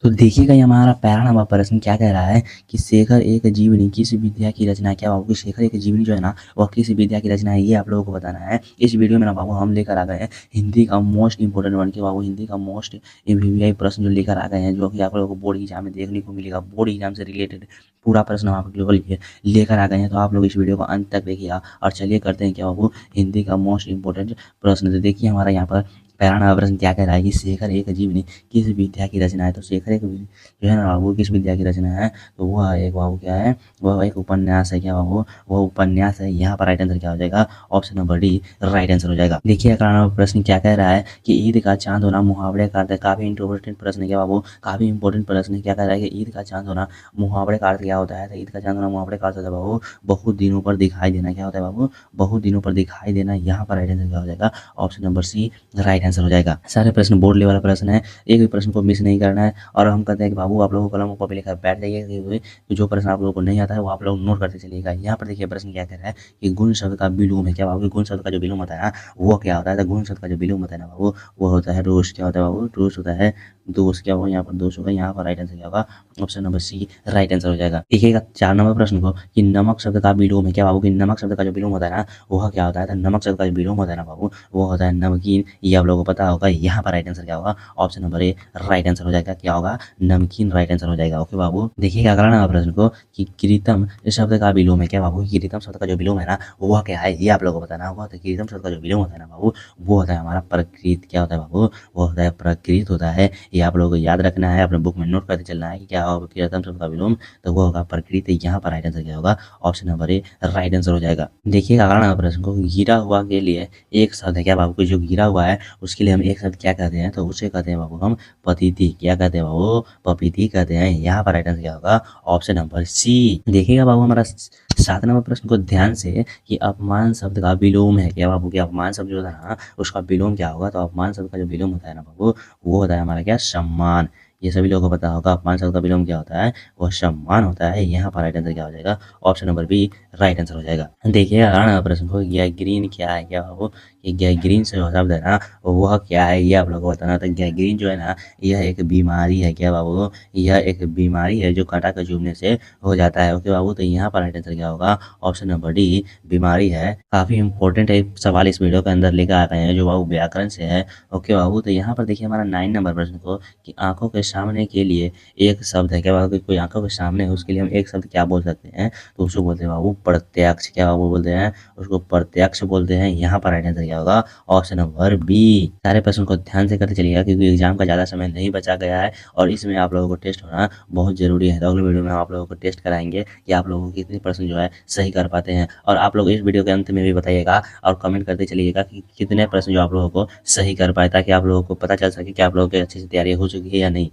तो देखिएगा ये हमारा पैरा नंबर प्रश्न क्या कह रहा है कि शेखर एक जीवनी किस विद्या की रचना है। क्या बाबू कि शेखर एक जीवनी जो है ना वह किस विद्या की रचना है, ये आप लोगों को बताना है। इस वीडियो में ना बाबू हम लेकर आ गए हैं हिंदी का मोस्ट इंपोर्टेंट वन के बाबू, हिंदी का मोस्ट एमवीआई प्रश्न जो लेकर आ गए हैं, जो कि आप लोगों को बोर्ड एग्जाम में देखने को मिलेगा। बोर्ड एग्जाम से रिलेटेड पूरा प्रश्न हम आप लोगों के लिए लेकर आ गए हैं। तो आप लोग इस वीडियो को अंत तक देखिएगा। और चलिए करते हैं क्या बाबू हिंदी का मोस्ट इंपोर्टेंट प्रश्न। तो देखिए हमारा यहाँ पर पैरा नंबर प्रश्न क्या कह रहा है कि शेखर एक जीवनी किस विद्या की रचना है। तो शेखर एक जो है ना बाबू किस विद्या की रचना है, तो वह एक बाबू क्या है, वह एक उपन्यास है। क्या बाबू, वह उपन्यास है। यहाँ पर राइट आंसर क्या हो जाएगा, option number D right answer हो जाएगा। देखिए अगला प्रश्न क्या कह रहा है कि ईद का चांद होना मुहावरे का अर्थ है। काफी इंपॉर्टेंट प्रश्न है क्या बाबू, काफी इंपॉर्टेंट प्रश्न है। क्या कह रहा है कि ईद का चांद होना मुहावरे का अर्थ क्या होता है। तो ईद का चांद होना मुहावरे का अर्थ होता है बाबू बहुत दिनों पर दिखाई देना। क्या होता है बाबू, बहुत दिनों पर दिखाई देना। यहाँ पर राइट आंसर क्या हो जाएगा, option number C right answer हो जाएगा। सारे प्रश्न बोर्ड लेवल वाला प्रश्न है, एक भी प्रश्न को मिस नहीं करना है। और हम कहते हैं कि बाबू आप लोगों को कलम कॉपी लेकर बैठ जाइए, तो जो प्रश्न आप लोगों को नहीं आता है वो आप लोग नोट करते चलिएगा। यहाँ पर देखिए प्रश्न क्या कह रहा है कि गुण शब्द का विलोम है। क्या बाबू, गुण शब्द का जो विलोम होता है ना वो क्या होता है। तो गुण शब्द का जो विलोम होता है ना बाबू वो होता है दोष। क्या होता है बाबू, दोष होता है दोष। क्या होगा यहाँ पर दोष होगा। यहाँ पर राइट आंसर क्या होगा, option number C right answer हो जाएगा। देखिएगा 4 नंबर प्रश्न को कि नमक शब्द का विलोम है। क्या बाबू कि नमक शब्द का जो विलोम होता है ना वह क्या होता है। तो नमक शब्द का जो विलोम होता है ना बाबू वो होता है नमकीन। ये आप लोगों को पता होगा। यहाँ पर राइट आंसर क्या होगा, option number A right answer हो जाएगा। क्या होगा, नमकीन राइट आंसर हो जाएगा। ओके बाबू। देखिएगा अगला नंबर प्रश्न को कि कृतम शब्द का विलोम है। क्या बाबू, कृतम शब्द का जो विलोम है ना वह क्या है, ये आप लोगों को बताना होगा। तो कृतम शब्द का जो विलोम होता है ना बाबू वो होता है हमारा प्रकृत। क्या होता है बाबू, वो होता है प्रकृत होता है। ये आप लोगों को याद रखना है, अपने बुक में नोट करते चलना है कि क्या होगा कृतम शब्द का विलोम, तो वो होगा प्रकृत। यहाँ पर राइट आंसर क्या होगा, option number A right answer हो जाएगा। देखिएगा अगला नंबर प्रश्न को गिरा हुआ के लिए एक शब्द है। क्या बाबू को जो गिरा हुआ है उसके लिए हम एक शब्द क्या कहते हैं, तो उसे कहते हैं बाबू हम पतिथि। क्या कहते हैं बाबू, पपीती कहते हैं। यहाँ पर राइट आंसर क्या होगा, ऑप्शन नंबर सी। देखिएगा बाबू हमारा 7 नंबर प्रश्न को ध्यान से कि अपमान शब्द का विलोम है। क्या बाबू, कि अपमान शब्द जो था ना उसका विलोम क्या होगा। तो अपमान शब्द का जो विलोम होता है ना बाबू वो होता है हमारा क्या, सम्मान। ये सभी लोगों को पता होगा अपमान शब्द का विलोम क्या होता है, वह सम्मान होता है। यहाँ पर राइट आंसर क्या हो जाएगा, option number B right answer हो जाएगा। देखिए अगला नंबर प्रश्न को गैंग्रीन क्या है। क्या बाबू, ये गैंग्रीन से जो शब्द है ना वह क्या है, ये आप लोगों को बताना। तो गैंग्रीन जो है ना यह एक बीमारी है। क्या बाबू, यह एक बीमारी है जो कांटा के चुभने से हो जाता है। ओके बाबू, तो यहाँ पर राइट आंसर क्या होगा, ऑप्शन नंबर डी बीमारी है। काफी इंपॉर्टेंट है सवाल इस वीडियो के अंदर लेकर आ गए हैं जो बाबू व्याकरण से है। ओके बाबू, तो यहाँ पर देखिए हमारा 9 नंबर प्रश्न को कि आंखों के सामने के लिए एक शब्द है। क्या बाबू, कोई आंखों के सामने है उसके लिए हम एक शब्द क्या बोल सकते हैं, तो उसको बोलते हैं बाबू प्रत्यक्ष। क्या बाबू बोलते हैं, उसको प्रत्यक्ष बोलते हैं। यहाँ पर राइट आंसर क्या होगा, ऑप्शन नंबर बी। सारे प्रश्न को ध्यान से करते चलिएगा क्योंकि एग्जाम का ज़्यादा समय नहीं बचा गया है और इसमें आप लोगों को टेस्ट होना बहुत जरूरी है। तो अगले वीडियो में हम आप लोगों को टेस्ट कराएंगे कि आप लोगों को कितने प्रश्न जो है सही कर पाते हैं। और आप लोग इस वीडियो के अंत में भी बताइएगा और कमेंट करते चलिएगा कि कितने प्रश्न जो आप लोगों को सही कर पाए, ताकि आप लोगों को पता चल सके कि आप लोगों की अच्छे से तैयारी हो चुकी है या नहीं।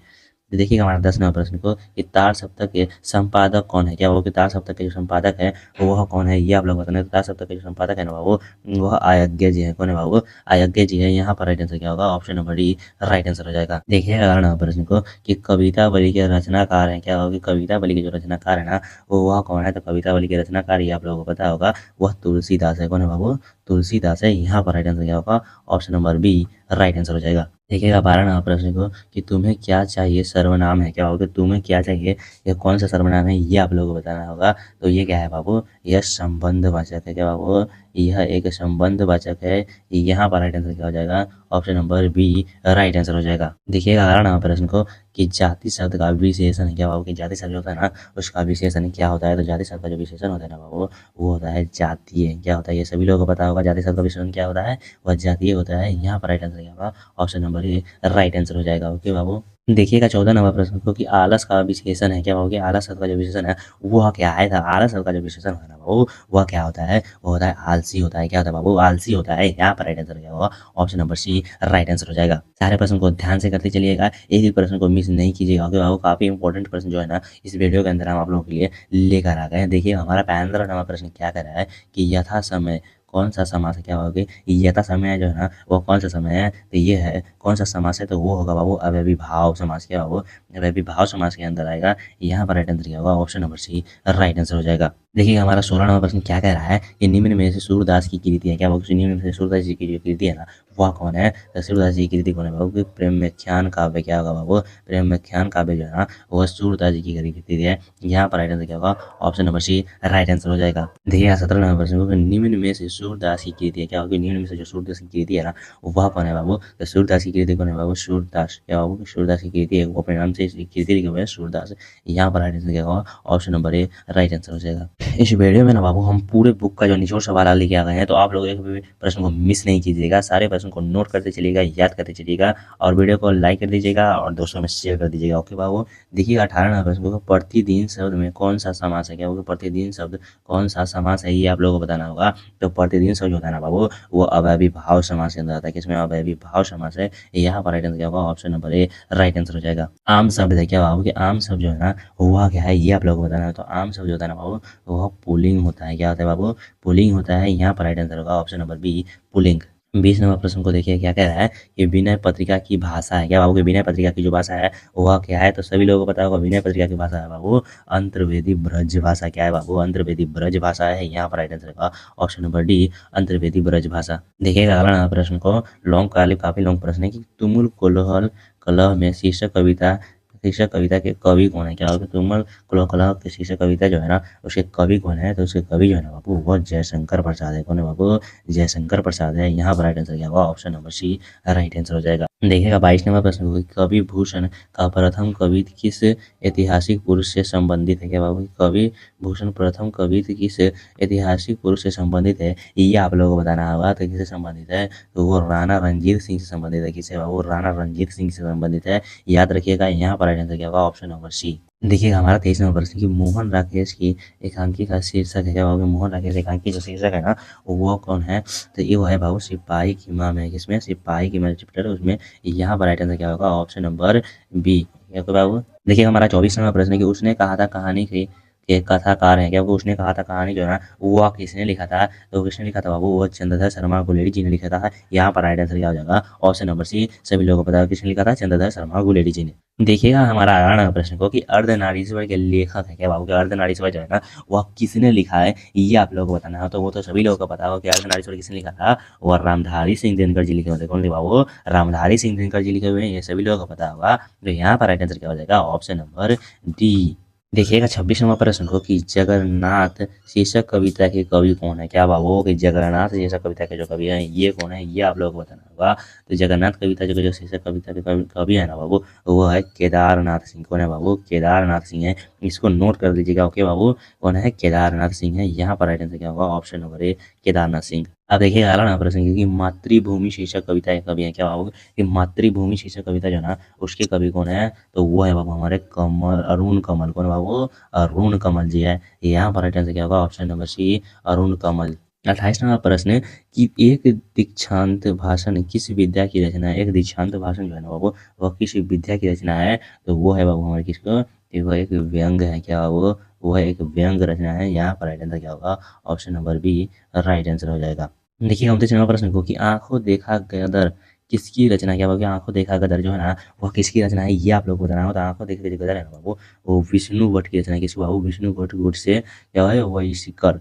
तो देखिएगा हमारा 10 नंबर प्रश्न को कि तार सप्तक के संपादक कौन है। क्या वो कि तार सप्तक के जो संपादक है वह कौन है, ये आप लोग बताना। तार सप्तक के जो संपादक है ना बाबू वह अयज्ञ जी है। कौन है बाबू, अयज्ञ जी है। यहाँ पर राइट आंसर क्या होगा, option number D right answer हो जाएगा। देखिए अगला नंबर प्रश्न को कि कविता बलि के रचनाकार है। क्या होगा, कविता बलि के जो रचनाकार है ना वो वह कौन है। तो कविता बलि के रचनाकार ये आप लोगों को पता होगा वह तुलसीदास है। कौन है बाबू, तुलसीदास है। यहाँ पर राइट आंसर क्या होगा, option number B right answer हो जाएगा। देखिएगा 12 नंबर प्रश्न को कि तुम्हें क्या चाहिए सर्वनाम है। क्या होगा, तुम्हें क्या चाहिए ये कौन सा सर्वनाम है, ये आप लोगों को बताना होगा। तो ये क्या है बाबू, यह संबंधवाचक है। क्या बाबू, यह एक संबंधवाचक है। यहाँ पर राइट आंसर क्या हो जाएगा, option number B right answer हो जाएगा। देखिएगा 11 नंबर प्रश्न को कि जाति शब्द का विशेषण है। क्या बाबू, कि जाति शब्द होता है ना उसका विशेषण क्या होता है। तो जाति शब्द का जो विशेषण होता है ना बाबू वो होता है जातीय। क्या होता है, ये सभी लोगों को पता होगा जाति शब्द का विशेषण क्या होता है, वह जातीय होता है। यहाँ पर राइट आंसर क्या होगा, option number A right answer हो जाएगा। ओके बाबू। देखिएगा 14 नंबर प्रश्न को कि आलस का विशेषण है। क्या बाबू, कि आलस शब्द का जो विशेषण है वह क्या है। था आलस शब्द का जो विशेषण होता है ना बाबू वह क्या होता है, वो होता है आलसी होता है। क्या होता है बाबू, आलसी होता है। यहाँ पर राइट आंसर क्या होगा, option number C right answer हो जाएगा। सारे प्रश्न को ध्यान से करते चलिएगा, एक भी प्रश्न को मिस नहीं कीजिएगा क्योंकि बाबू काफी इंपॉर्टेंट प्रश्न जो है ना इस वीडियो के अंदर हम आप लोगों के लिए लेकर आ गए हैं। देखिए हमारा 15 नंबर प्रश्न क्या कर रहा है कि यथा समय कौन सा समास है। क्या होगा, यथा समय जो है ना वो कौन सा समय है, तो ये है कौन सा समास है, तो वो होगा बाबू अव्ययीभाव समास। क्या बाबू, अव्ययीभाव समास के अंदर आएगा। यहाँ पर राइट आंसर क्या होगा, option number C right answer हो जाएगा। देखिए हमारा 16 नंबर प्रश्न क्या कह रहा है कि निम्न में से सूरदास की कृति है। क्या बाबू, निम्न में से सूरदास जी की जो कृति है ना वह कौन है? तो सूरदास जी की कृति कौन है बाबू? कि प्रेमाख्यान काव्य क्या होगा बाबू? प्रेमाख्यान काव्य जो है ना वह सूरदास जी की कृति है। यहाँ पर राइट आंसर क्या होगा? Option number C right answer हो जाएगा। देखिए 17 नंबर प्रश्न को, निम्न में से सूरदास की कृति है क्या होगी? निम्न में से जो सूरदास की कृति है ना वह कौन है बाबू? तो सूरदास की कृति कौन है बाबू? सूरदास क्या बाबू? सूरदास की कृति है, वो अपने नाम से इस कृति लिखे हुए हैं सूरदास। यहाँ पर राइट आंसर क्या होगा? Option number A right answer हो जाएगा। इस वीडियो में ना बाबू हम पूरे बुक का जो निचोड़ सवाल लेके आ गए हैं, तो आप लोग एक भी प्रश्न को मिस नहीं कीजिएगा, सारे प्रश्न को नोट करते चलिएगा, याद करते चलिएगा और वीडियो को लाइक कर दीजिएगा और दोस्तों में शेयर कर दीजिएगा। ओके बाबू। देखिए 18 नंबर प्रश्न को, प्रतिदिन शब्द में कौन सा समास है? क्या होगा? प्रतिदिन शब्द कौन सा समास है, ये आप लोगों को बताना होगा। तो प्रतिदिन शब्द होता है ना बाबू वो अव्ययी भाव समास के अंदर आता है। किसमें? अव्ययी भाव समास है। यहाँ पर राइट आंसर क्या होगा? Option number A right answer हो जाएगा। आम शब्द है क्या बाबू? कि आम शब्द जो है ना हुआ क्या है, ये आप लोगों को बताना है। तो आम शब्द जो होता है ना बाबू वह पुल्लिंग होता है। क्या होता है बाबू? पुल्लिंग होता है। यहाँ पर राइट आंसर होगा ऑप्शन नंबर बी पुल्लिंग। 20 नंबर प्रश्न को देखिए क्या कह रहा है कि विनय पत्रिका की भाषा है क्या बाबू? कि विनय पत्रिका की जो भाषा है वह क्या है? तो सभी लोगों को पता होगा विनय पत्रिका की भाषा है बाबू अंतर्वेदी ब्रज भाषा। क्या है बाबू? अंतर्वेदी ब्रज भाषा है। यहाँ पर राइट आंसर होगा option number D Antarvedi Braj भाषा। देखिएगा अगला प्रश्न को, लॉन्ग काफी लॉन्ग प्रश्न है कि तुमुल कोलाहल कलह में शीर्षक कविता के कवि कौन है? क्या होगा? तुमुल कलह के शीर्षक कविता जो है ना उसके कवि कौन है? तो उसके कवि जो है ना बाबू वो जयशंकर प्रसाद है। कौन है बाबू? जयशंकर प्रसाद है। यहाँ पर राइट आंसर क्या होगा? Option number C right answer हो जाएगा। देखिएगा 22 नंबर प्रश्न को, कवि भूषण का प्रथम कवित किस ऐतिहासिक पुरुष से संबंधित है? क्या बाबू? कवि भूषण प्रथम कवित किस ऐतिहासिक पुरुष से संबंधित है, ये आप लोगों को बताना होगा। तो किससे संबंधित है? तो वो राणा रणजीत सिंह से संबंधित है। किससे बाबू? राणा रणजीत सिंह से संबंधित है। याद रखिएगा। यहाँ पर राइट आंसर क्या होगा? Option number C. देखिएगा हमारा 23 नंबर प्रश्न की, मोहन राकेश की एकांकी का शीर्षक है। क्या होगा? मोहन राकेश एकांकी जो शीर्षक है ना वो कौन है? तो ये वो है बाबू सिपाही की माँ है। किसमें? सिपाही की माँ चैप्टर है उसमें। यहाँ पर राइट आंसर क्या होगा? Option number B. क्या होगा बाबू? देखिए हमारा 24 नंबर प्रश्न है कि उसने कहा था कहानी के कथाकार हैं। क्या वो? उसने कहा था कहानी जो है ना वो किसने लिखा था? तो किसने लिखा था बाबू? वो चंद्रधर शर्मा गुलेरी जी ने लिखा था। यहाँ पर राइट आंसर क्या हो जाएगा? Option number C. सभी लोगों को पता है किसने लिखा था? चंद्रधर शर्मा गुलेरी जी ने। देखिएगा हमारा अगला प्रश्न को कि अर्धनारीश्वर के लेखक है क्या बाबू? कि अर्धनारीश्वर जो है ना वह किसने लिखा है, ये आप लोगों को बताना है। तो वो तो सभी लोगों को पता होगा कि अर्धनारीश्वर किसने लिखा था। वह रामधारी सिंह दिनकर जी लिखे हुए थे। कौन लिखा बाबू? रामधारी सिंह दिनकर जी लिखे हुए हैं। ये सभी लोगों को पता होगा। तो यहाँ पर राइट आंसर क्या हो जाएगा? Option number D. देखिएगा 26 नंबर प्रश्न को कि जगन्नाथ शीर्षक कविता के कवि कौन है? क्या बाबू? कि जगन्नाथ शीर्षक कविता के जो कवि हैं ये कौन है, ये आप लोगों को बताना होगा। तो जगन्नाथ कविता जो शीर्षक कविता के कवि है ना बाबू वो है केदारनाथ सिंह। कौन है बाबू? केदारनाथ सिंह है। इसको नोट कर लीजिएगा। ओके बाबू। कौन है? केदारनाथ सिंह है। यहाँ पर राइट आंसर क्या होगा? Option number A Kedarnath Singh. अब देखिए अगला नंबर प्रश्न की मातृभूमि शीर्षक कविता के कवि है। क्या बाबू? कि मातृभूमि शीर्षक कविता जो है ना उसके कवि कौन है? तो वो है बाबू हमारे कमल अरुण कमल। कौन बाबू? अरुण कमल जी है। यहाँ पर राइट आंसर क्या होगा? ऑप्शन नंबर सी अरुण कमल। 28 नंबर प्रश्न कि एक दीक्षांत भाषण किस विद्या की रचना है? एक दीक्षांत भाषण जो है ना बाबू वह किस विद्या की रचना है? तो वो है बाबू हमारे किसको? वो एक व्यंग है। क्या वो है एक व्यंग रचना है। यहाँ पर राइट आंसर क्या होगा? Option number B right answer हो जाएगा। देखिए 29 नंबर प्रश्न को कि आंखों देखा गदर किसकी रचना? क्या बाबू? आंखों देखा गदर जो है ना वह किसकी रचना है, ये आप लोग को बताना हो। तो आंखों देखा गदर है ना बाबू वो विष्णु भट्ट की रचना है। किसको बाबू? विष्णु भट्ट गुट से क्या है वही शिकर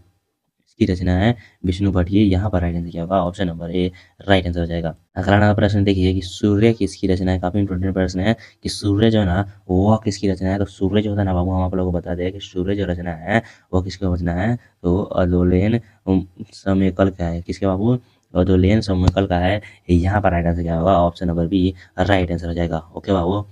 की रचना है विष्णु भट्ट की। यहाँ पर राइट आंसर क्या होगा? Option number A right answer हो जाएगा। अगला नंबर प्रश्न देखिए कि सूर्य किसकी रचना है? काफी इंपॉर्टेंट प्रश्न है कि सूर्य जो है ना वह किसकी रचना है? तो सूर्य जो होता है ना बाबू हम आप लोगों को बता दें कि सूर्य जो रचना है वह किसकी रचना है? तो अदोलेन समेकल का है। किसके बाबू? अदोलेन समेकल का है। यहाँ पर राइट आंसर क्या होगा? Option number B right answer हो जाएगा। ओके बाबू।